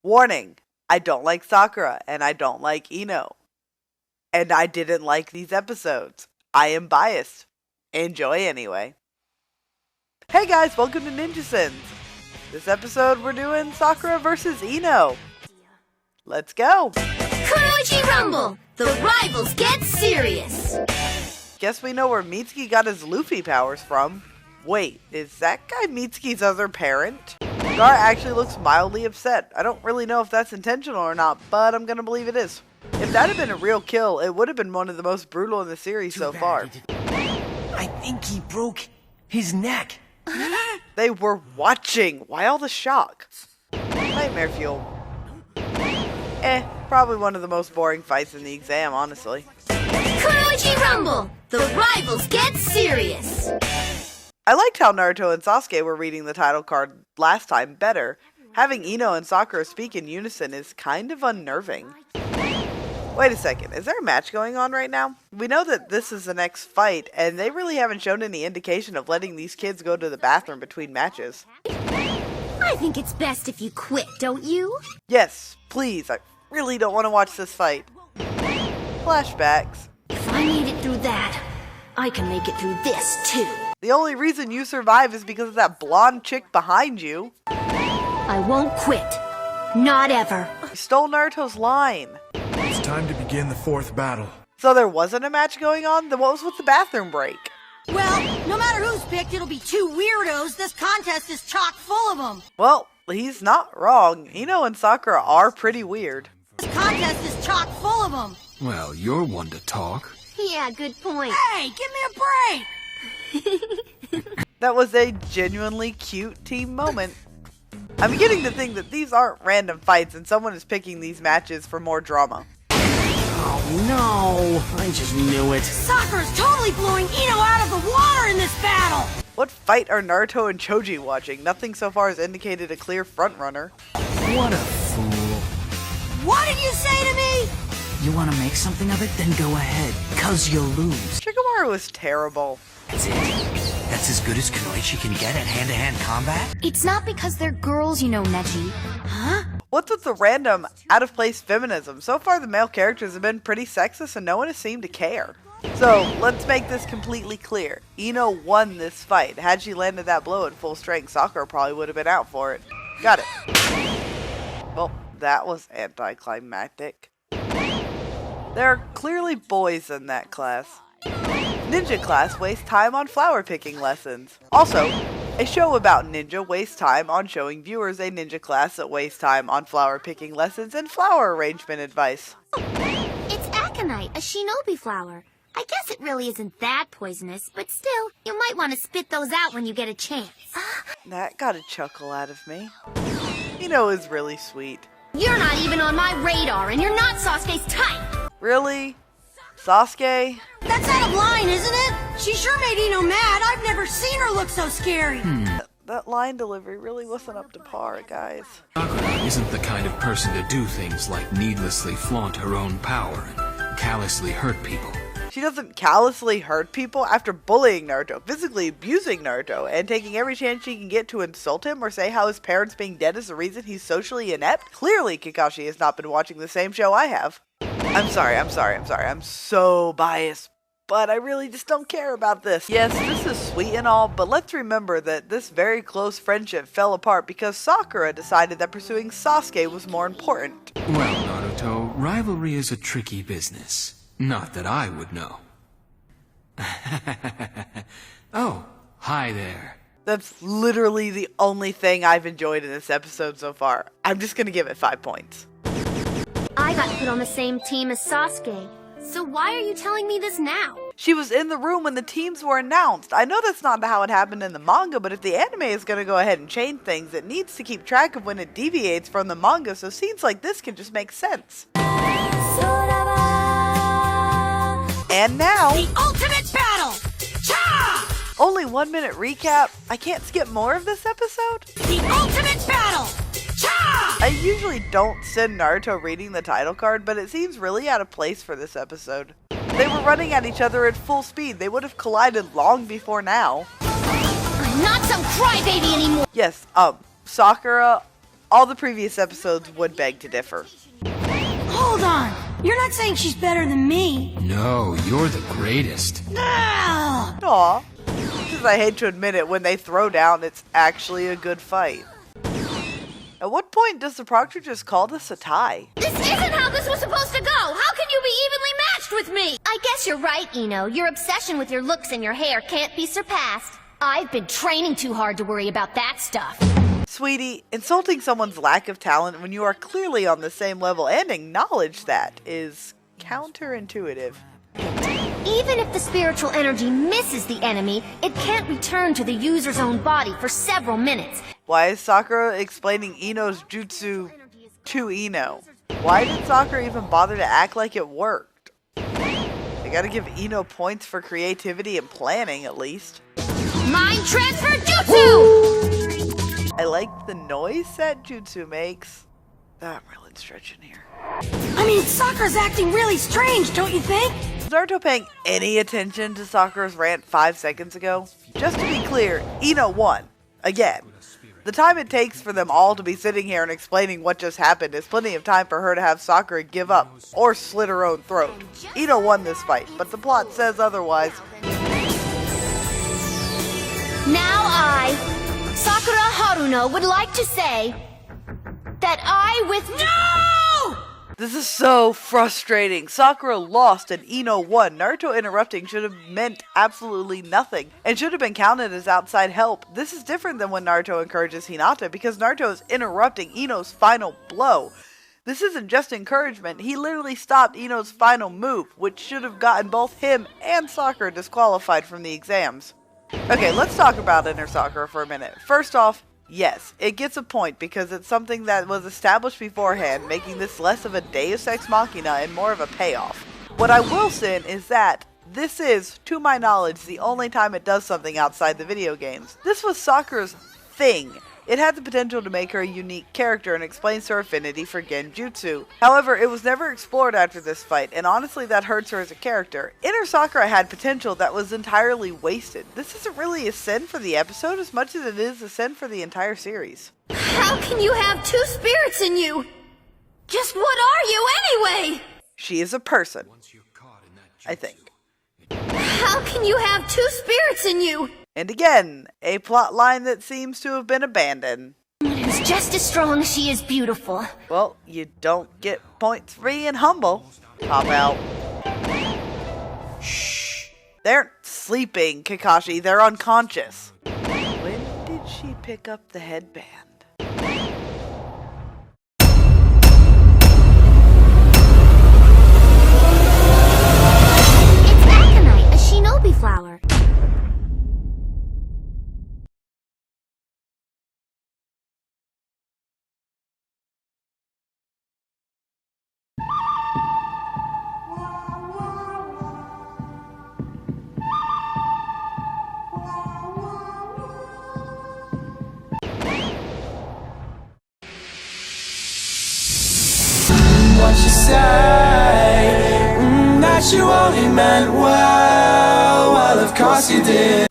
Warning, I don't like Sakura and I don't like Ino. And I didn't like these episodes. I am biased. Enjoy anyway. Hey guys, welcome to Ninjasins. This episode we're doing Sakura versus Ino. Let's go. Kuroichi Rumble! The rivals get serious! Guess we know where Mitsuki got his Luffy powers from. Wait, is that guy Mitsuki's other parent? Gar actually looks mildly upset. I don't really know if that's intentional or not, but I'm gonna believe it is. If that had been a real kill, it would have been one of the most brutal in the series so far. I think he broke his neck. They were watching. Why all the shock? Nightmare fuel. Probably one of the most boring fights in the exam, honestly. Kuroichi Rumble! The rivals get serious! I liked how Naruto and Sasuke were reading the title card last time better. Having Ino and Sakura speak in unison is kind of unnerving. Wait a second, is there a match going on right now? We know that this is the next fight, and they really haven't shown any indication of letting these kids go to the bathroom between matches. I think it's best if you quit, don't you? Yes, please, I really don't want to watch this fight. Flashbacks. If I made it through that, I can make it through this too. The only reason you survive is because of that blonde chick behind you. I won't quit. Not ever. You stole Naruto's line. It's time to begin the fourth battle. So there wasn't a match going on? Then what was with the bathroom break? Well, no matter who's picked, it'll be two weirdos. This contest is chock full of them. Well, he's not wrong. Ino and Sakura are pretty weird. This contest is chock full of them. Well, you're one to talk. Yeah, good point. Hey, give me a break. That was a genuinely cute team moment. I'm beginning to think that these aren't random fights and someone is picking these matches for more drama. Oh no, I just knew it. Sakura's totally blowing Ino out of the water in this battle. What fight are Naruto and Choji watching? Nothing so far has indicated a clear frontrunner. What a fool. What did you say to me? You want to make something of it? Then go ahead, cause you'll lose. Shikamaru is terrible. That's it. That's as good as Kunoichi can get at hand-to-hand combat? It's not because they're girls, you know, Neji. Huh? What's with the random, out-of-place feminism? So far the male characters have been pretty sexist and no one has seemed to care. So, let's make this completely clear. Ino won this fight. Had she landed that blow at full strength, Sakura probably would have been out for it. Got it. Well, that was anticlimactic. There are clearly boys in that class. Ninja class wastes time on flower picking lessons. Also, a show about ninja wastes time on showing viewers a ninja class that wastes time on flower picking lessons and flower arrangement advice. It's aconite, a shinobi flower. I guess it really isn't that poisonous, but still, you might want to spit those out when you get a chance. That got a chuckle out of me. Ino is really sweet. You're not even on my radar, and you're not Sasuke's type! Really? Sasuke? That's out of line, isn't it? She sure made Ino mad. I've never seen her look so scary. That line delivery really wasn't up to par, guys. Sakura isn't the kind of person to do things like needlessly flaunt her own power and callously hurt people. She doesn't callously hurt people after bullying Naruto, physically abusing Naruto, and taking every chance she can get to insult him or say how his parents being dead is the reason he's socially inept. Clearly, Kakashi has not been watching the same show I have. I'm sorry. I'm so biased, but I really just don't care about this. Yes, this is sweet and all, but let's remember that this very close friendship fell apart because Sakura decided that pursuing Sasuke was more important. Well, Naruto, rivalry is a tricky business. Not that I would know. Oh, hi there. That's literally the only thing I've enjoyed in this episode so far. I'm just gonna give it 5 points. I got put on the same team as Sasuke. So why are you telling me this now? She was in the room when the teams were announced. I know that's not how it happened in the manga, but if the anime is going to go ahead and change things, it needs to keep track of when it deviates from the manga, so scenes like this can just make sense. And now, The ultimate battle! Cha! only 1 minute recap. I can't skip more of this episode? The ultimate battle! Cha! I usually don't send Naruto reading the title card, but it seems really out of place for this episode. They were running at each other at full speed. They would have collided long before now. I'm not some crybaby anymore! Yes, Sakura all the previous episodes would beg to differ. Hold on. You're not saying she's better than me. No, you're the greatest. Ah! Aw. Because I hate to admit it, when they throw down, it's actually a good fight. At what point does the proctor just call this a tie? This isn't how this was supposed to go! How can you be evenly matched with me? I guess you're right, Eno. Your obsession with your looks and your hair can't be surpassed. I've been training too hard to worry about that stuff. Sweetie, insulting someone's lack of talent when you are clearly on the same level and acknowledge that is counterintuitive. Even if the spiritual energy misses the enemy, it can't return to the user's own body for several minutes. Why is Sakura explaining Eno's jutsu to Eno? Why did Sakura even bother to act like it worked? They gotta give Eno points for creativity and planning, at least. Mind transfer jutsu! I like the noise that jutsu makes. I'm really stretching here. I mean, Sakura's acting really strange, don't you think? Was Naruto paying any attention to Sakura's rant 5 seconds ago? Just to be clear, Eno won. Again. The time it takes for them all to be sitting here and explaining what just happened is plenty of time for her to have Sakura give up or slit her own throat. Eno won this fight, but the plot says otherwise. Now I, Sakura Haruno, would like to say that I No! This is so frustrating. Sakura lost and Eno won. Naruto interrupting should have meant absolutely nothing and should have been counted as outside help. This is different than when Naruto encourages Hinata because Naruto is interrupting Eno's final blow. This isn't just encouragement. He literally stopped Eno's final move, which should have gotten both him and Sakura disqualified from the exams. Okay, let's talk about Inner Sakura for a minute. First off, yes, it gets a point because it's something that was established beforehand, making this less of a deus ex machina and more of a payoff. What I will say is that this is, to my knowledge, the only time it does something outside the video games. This was Sakura's thing. It had the potential to make her a unique character and explains her affinity for Genjutsu. However, it was never explored after this fight, and honestly that hurts her as a character. Inner Sakura had potential that was entirely wasted. This isn't really a sin for the episode as much as it is a sin for the entire series. How can you have two spirits in you? Just what are you anyway? She is a person, I think. How can you have two spirits in you? And again, a plot line that seems to have been abandoned. Who's just as strong as she is beautiful. Well, you don't get points for being humble. Pop out. Shh. They're sleeping, Kakashi. They're unconscious. When did she pick up the headband? It's Aconite, a shinobi flower. What you say, that you only meant well, of course you did.